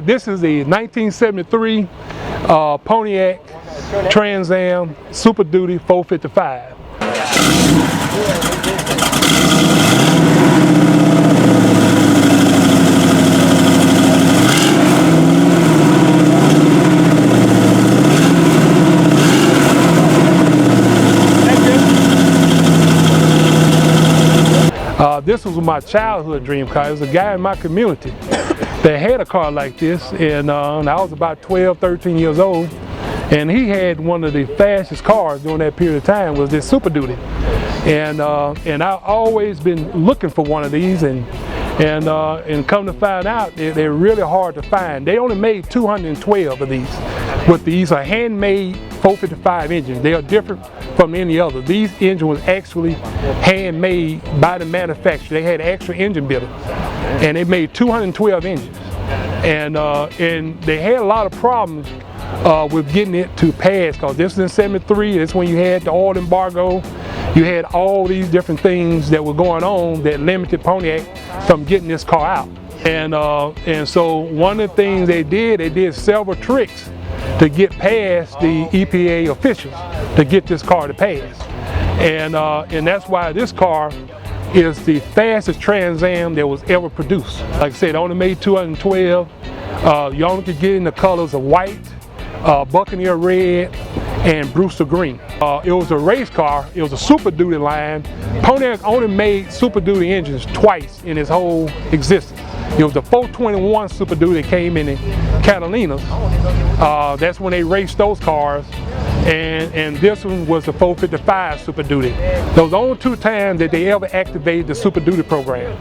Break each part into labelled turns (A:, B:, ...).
A: This is a 1973 Pontiac Trans Am Super Duty 455. This was my childhood dream car. There was a guy in my community that had a car like this, and I was about 12, 13 years old, and he had one of the fastest cars during that period of time, was this Super Duty. And I've always been looking for one of these, and come to find out, they're really hard to find. They only made 212 of these, but these are handmade 455 engines. They are different from any other. These engines was actually handmade by the manufacturer. They had extra engine builders, and they made 212 engines. And they had a lot of problems with getting it to pass, because this was in '73. That's when you had the oil embargo. You had all these different things that were going on that limited Pontiac from getting this car out. And so one of the things they did several tricks to get past the EPA officials to get this car to pass. And that's why this car is the fastest Trans Am that was ever produced. Like I said, only made 212. You only could get in the colors of white, Buccaneer red, and Brewster green. It was a race car. It was a Super Duty line. Pontiac only made Super Duty engines twice in its whole existence. It was the 421 Super Duty that came in the Catalinas. That's when they raced those cars. And this one was the 455 Super Duty. Those are the only two times that they ever activated the Super Duty program.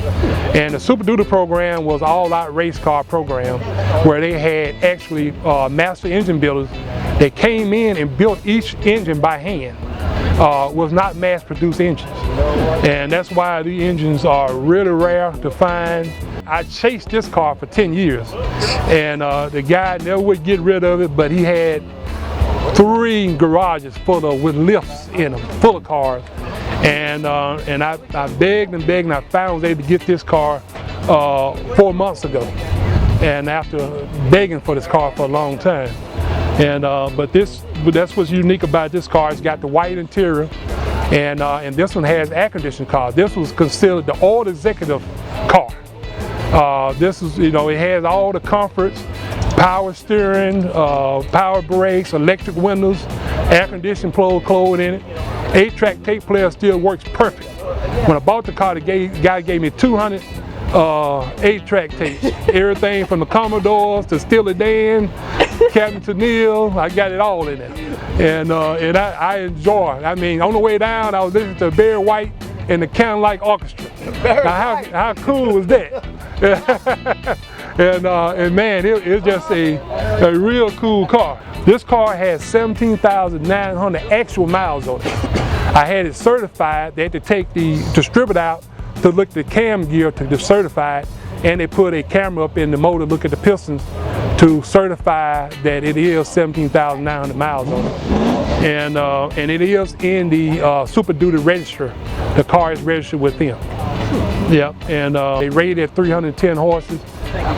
A: And the Super Duty program was an all-out race car program where they had actually master engine builders that came in and built each engine by hand. Was not mass-produced engines. And that's why the engines are really rare to find. I chased this car for 10 years, and the guy never would get rid of it, but he had 3 garages with lifts in them, full of cars. And I begged and begged, and I finally was able to get this car 4 months ago. And after begging for this car for a long time. But that's what's unique about this car. It's got the white interior, and this one has air conditioning car. This was considered the all executive car. This is, it has all the comforts, power steering, power brakes, electric windows, air conditioning clothed in it. 8-track tape player still works perfect. When I bought the car, the guy gave me 200 8-track tapes. Everything from the Commodores to Steely Dan, Captain Tennille, I got it all in it. And I enjoy it. I mean, on the way down, I was listening to Barry White and the Countach Orchestra. Now, how cool was that? and man, it's just a real cool car. This car has 17,900 actual miles on it. I had it certified. They had to take the distributor out to look at the cam gear to certify it, and they put a camera up in the motor, look at the pistons to certify that it is 17,900 miles on it. And it is in the Super Duty register. The car is registered with them. Yep, and they rated at 310 horses,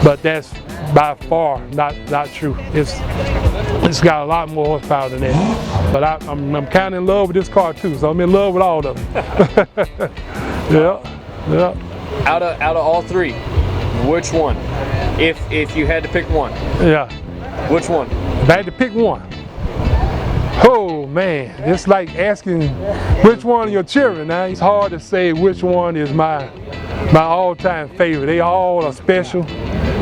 A: but that's by far not true. It's got a lot more horsepower than that. But I'm kind of in love with this car too, so I'm in love with all of them. Yeah.
B: Out of all 3, which one? If you had to pick one.
A: Yeah.
B: Which one?
A: If I had to pick one. Oh man, it's like asking which one of your children. Now it's hard to say which one is my all-time favorite. They all are special.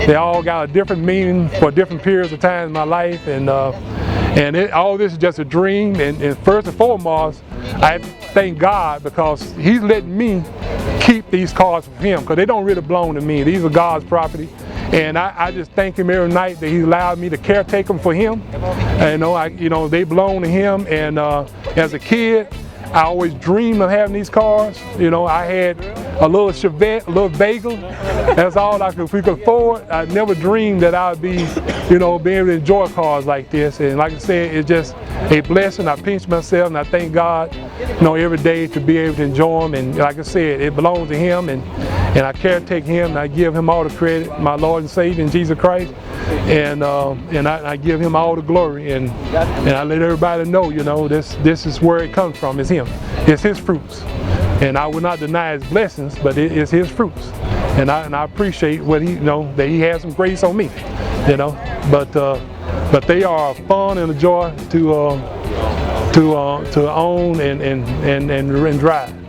A: They all got a different meaning for different periods of time in my life, and all this is just a dream. And first and foremost, I thank God because He's letting me keep these cars for Him, because they don't really belong to me. These are God's property, and I just thank Him every night that He allowed me to caretake them for Him. And, they belong to Him. And as a kid, I always dreamed of having these cars. I had a little Chevette, a little Bagel. That's all we could afford. I never dreamed that I would be, being able to enjoy cars like this. And like I said, it's just a blessing. I pinch myself and I thank God, every day to be able to enjoy them. And like I said, it belongs to Him. And and I caretake him, and I give him all the credit, my Lord and Savior in Jesus Christ, and I give him all the glory, and I let everybody know, you know, this is where it comes from. It's him. It's his fruits, and I will not deny his blessings, but it's his fruits, and I appreciate what he, you know, that he has some grace on me, you know. But they are a fun and a joy to own and drive.